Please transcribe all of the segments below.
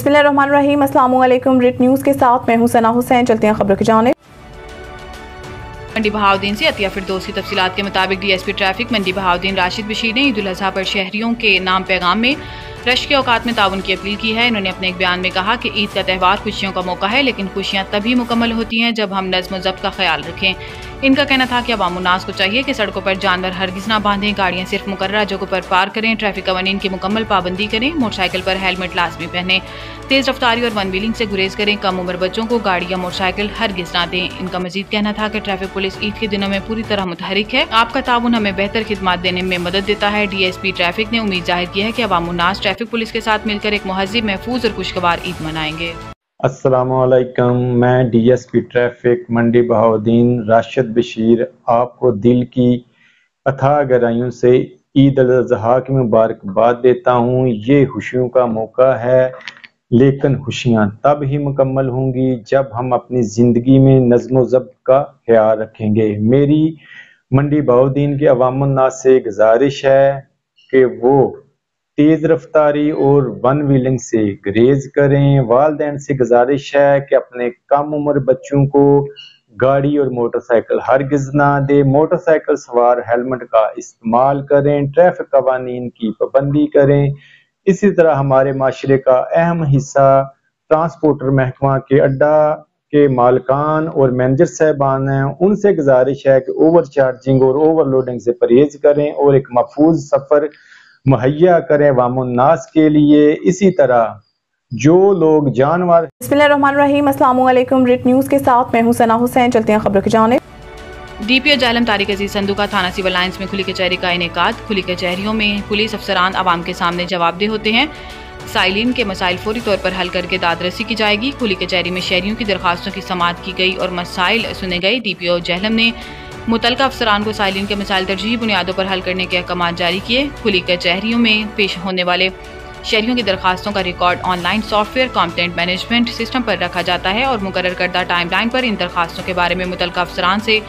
बिस्मिल्लाहिर्रहमानिर्रहीम। अस्सलाम वालेकुम। रिट न्यूज़ के साथ मैं हूं सना हुसैन। चलते हैं खबरों की जानिब। मंडी बहाउद्दीन से अतिया फिरदौस की तफसीलात के मुताबिक डीएसपी ट्रैफिक मंडी बहाउद्दीन राशिद बशीर ने ईद उल अज़हा पर शहरियों के नाम पैगाम में रश के औकात में ताउन की अपील की है। इन्होंने अपने एक बयान में कहा कि ईद का त्यौहार खुशियों का मौका है, लेकिन खुशियां तभी मुकम्मल होती हैं जब हम नज़्म व ज़ब्त का ख्याल रखें। इनका कहना था कि अवाम उन्नास को चाहिए कि सड़कों पर जानवर हरगिज़ ना बांधें, गाड़ियां सिर्फ मुकर्ररा जगहों पर पार करें, ट्रैफिक कवानीन की मुकम्मल पाबंदी करें, मोटरसाइकिल पर हेलमेट लाजमी पहनें, तेज़ रफ्तारी और वन व्हीलिंग से गुरेज करें, कम उम्र बच्चों को गाड़ी या मोटरसाइकिल हरगिज़ ना दें। इनका मजीद कहना था कि ट्रैफिक पुलिस ईद के दिनों में पूरी तरह मुतहरिक है। आपका ताउन हमें बेहतर खिदमत देने में मदद देता है। डीएसपी ट्रैफिक ने उम्मीद जाहिर की है कि अवाम उन्नास ट्रैफिक पुलिस के साथ मिलकर एक महज़िब, महफूज और खुशगवार ईद मनाएंगे। अस्सलामुअलैकुम। मैं डीएसपी ट्रैफिक मंडी बहाउद्दीन राशिद बशीर आपको दिल की अथाह गहराइयों से ईद उल अज़हा की मुबारकबाद देता हूँ। ये खुशियों का मौका है, लेकिन खुशियाँ तब ही मुकम्मल होंगी जब हम अपनी ज़िंदगी में नज़्म व ज़ब्त का ख्याल रखेंगे। मेरी मंडी बहाउद्दीन के अवाम उन्नास से गुजारिश है कि वो तेज़ रफ्तारी और वन व्हीलिंग से गुरेज करें। वालिदैन से गुजारिश है कि अपने कम उम्र बच्चों को गाड़ी और मोटरसाइकिल हरगिज़ ना दे। मोटरसाइकिल सवार हेलमेट का इस्तेमाल करें, ट्रैफिक कवानीन की पाबंदी करें। इसी तरह हमारे माशरे का अहम हिस्सा ट्रांसपोर्टर महकमा के अड्डा के मालकान और मैनेजर साहबान हैं, उनसे गुजारिश है कि ओवर चार्जिंग और ओवरलोडिंग से परहेज करें और एक महफूज सफ़र मुहैया करें अवाम उन्नास के लिए। इसी तरह जो लोग जानवर। बिस्मिल्लाहिर्रहमानिर्रहीम। अस्सलाम वालेकुम। रिट न्यूज़ के साथ मैं हूं सना हुसैन। चलते हैं खबरों की जानिब। डीपीओ जालम तारिक अजीज संधू का थाना सिविल लाइंस में खुली कचहरी का इनेकाद। खुली कचहरियों में पुलिस अफसरान आवाम के सामने जवाबदेह होते हैं। साइलिन के मसाइल फौरी तौर पर हल करके दादरसी की जाएगी। खुली कचहरी में शहरियों की दरखास्तों की समाअत की गई और मसाइल सुने गए। डीपीओ जालम ने मुतलका अफसरान को साइलिन के मसाइल तरजीही बुनियादों पर हल करने के अहकाम जारी किए। खुली कचहरियों में पेश होने वाले शहरियों की दरखास्तों का record online software content management system पर रखा जाता है और मुकर्रर करदा टाइमलाइन पर इन दरखास्तों के बारे में मुतलका अफसरान से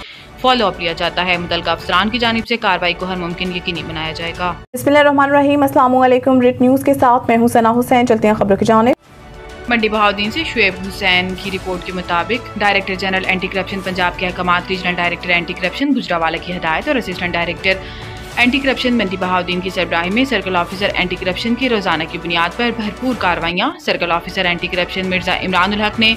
फॉलो अप लिया जाता है। मुतलका अफसरान की जानिब से कार्रवाई को हर मुमकिन यकीनी बनाया जाएगा। बिस्मिल्लाहिर्रहमानिर्रहीम। अस्सलाम वालेकुम। रिट न्यूज़ के साथ मैं हूं सना हुसैन। चलते हैं खबरों की जानिब। मंडी बहाउद्दीन से शुएब हुसैन की रिपोर्ट के मुताबिक director general anti corruption Punjab के अहकामात, regional director anti corruption Gujranwala की हिदायत और assistant director anti corruption Mandi Bahauddin की सरबराही में सर्कल ऑफिसर एंटी करप्शन की रोजाना की बुनियाद पर भरपूर कार्रवाइयाँ। Circle officer anti corruption Mirza Imran ul Haq ने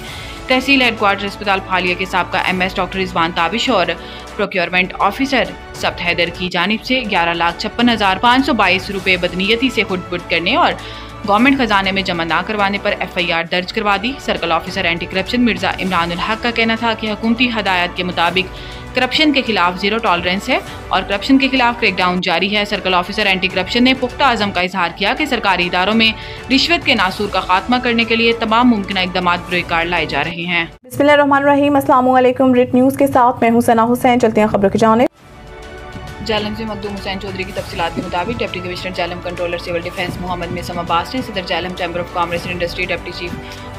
तहसील हेडक्वार्टर अस्पताल फालिया के साबका MS डॉक्टर रिजवान ताबिश और प्रोक्योरमेंट ऑफिसर सब्त हैदर की जानिब से 11,56,522 रुपये बदनीयती से खुटबुट करने और गवर्नमेंट खजाने में जमा न करवाने पर FIR दर्ज करवा दी। Circle officer anti corruption Mirza Imran ul Haq का कहना था कि हुकूमती हदायत के मुताबिक करप्शन के खिलाफ जीरो टॉलरेंस है और करप्शन के खिलाफ क्रैकडाउन जारी है। सर्कल ऑफिसर एंटी करप्शन ने पुख्ता आज़म का इजहार किया कि सरकारी इदारों में रिश्वत के नासूर का खात्मा करने के लिए तमाम मुमकिन इक़दाम बरोकार लाए जा रहे हैं। बिस्मिल्लाहिर्रहमानिर्रहीम। अस्सलाम वालेकुम। रिट न्यूज़ के साथ मैं हूं सना हुसैन। चलते हैं खबरों की जानिब। जालम से मखदूम हुसैन चौधरी की तफसीलात के मुताबिक deputy commissioner Jhelum controller civil defence Mohammad Maisam Abbas ने सदर Jhelum chamber of commerce and industry deputy chief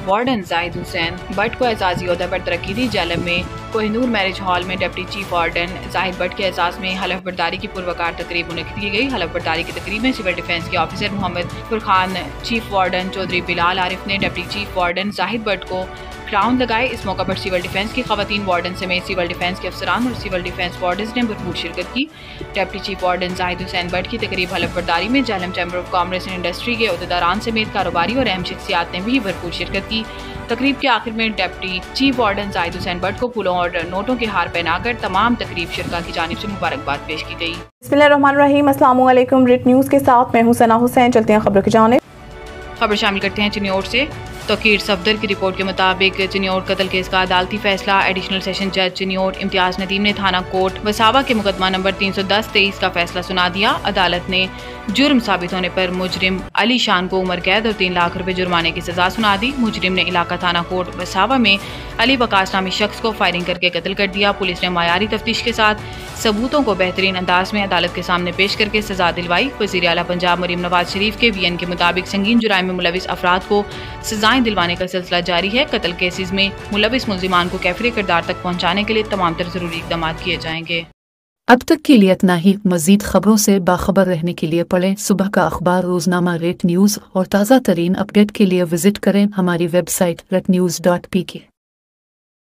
warden Zahid Hussain Bhatt को एजाज़ी ओहदा पर तरक्की दी। जालम में कोहिनूर मैरिज हॉल में deputy chief warden Zahid Bhatt के एजाज़ में हलफ बर्दारी की पुरवकार तकरीब मुनक़िद की गई। हलफ बर्दारी की तकरीब में सिविल डिफेंस के officer Mohammad Furqan, chief warden Chaudhry Bilal Arif ने deputy chief warden Zahid Bhatt को क्राउन लगाए। इस मौका पर सिविल डिफेंस की खवातीन वार्डन समेत सिविल डिफेंस के अफसरान और सिविल डिफेंस वार्डन्स ने भरपूर शिरकत की। Deputy chief warden Zahid Hussain Bhatt की तकरीब हलफ बर्दारी में Jhelum chamber of commerce and industry के अहदेदारान समेत कारोबारी और अहम शख्सियात ने भी भरपूर शिरकत की। तकरीब के आखिर में deputy chief warden Zahid Hussain Bhatt को फूलों और नोटों के हार पहनाकर तमाम तकरीब शिरका की जानिब से मुबारकबाद पेश की गई। बिस्मिल्लाहिर्रहमानिर्रहीम। अस्सलाम वालेकुम। रिट न्यूज़ के साथ मैं हूं सना हुसैन। चलते हैं खबरों की जानिब। खबर शामिल करते हैं चिन्नौर से। तोकीर सफदर की रिपोर्ट के मुताबिक चिन्नौर कत्ल केस का अदालती फैसला। एडिशनल सेशन जज चिन्नौर इम्तियाज नदीम ने थाना कोर्ट वसावा के मुकदमा नंबर 310-23 का फैसला सुना दिया। अदालत ने जुर्म साबित होने पर मुजरिम अली शान को उम्र कैद और 3 लाख रुपए जुर्माने की सजा सुना दी। मुजरिम ने इलाका थाना कोर्ट वसावा में अली वकास नामी शख्स को फायरिंग करके कत्ल कर दिया। पुलिस ने मायारी तफ्तीश के साथ सबूतों को बेहतरीन अंदाज में अदालत के सामने पेश करके सजा दिलवाई। वज़ीर आला पंजाब मरीम नवाज शरीफ के VN के मुताबिक संगीन जुराइम में मुलविस अफराद को सजाएं दिलवाने का सिलसिला जारी है। कत्ल केसेस में मुलविस मुल्जिमान को कैफिर किरदार तक पहुँचाने के लिए तमाम तर जरूरी इक़दाम किए जाएंगे। अब तक के लिए इतना ही। मज़ीद खबरों से बाखबर रहने के लिए पढ़ें सुबह का अखबार, रोजनामा रेट न्यूज़ और ताज़ा तरीन अपडेट के लिए विजिट करें हमारी वेबसाइट retnews.pk।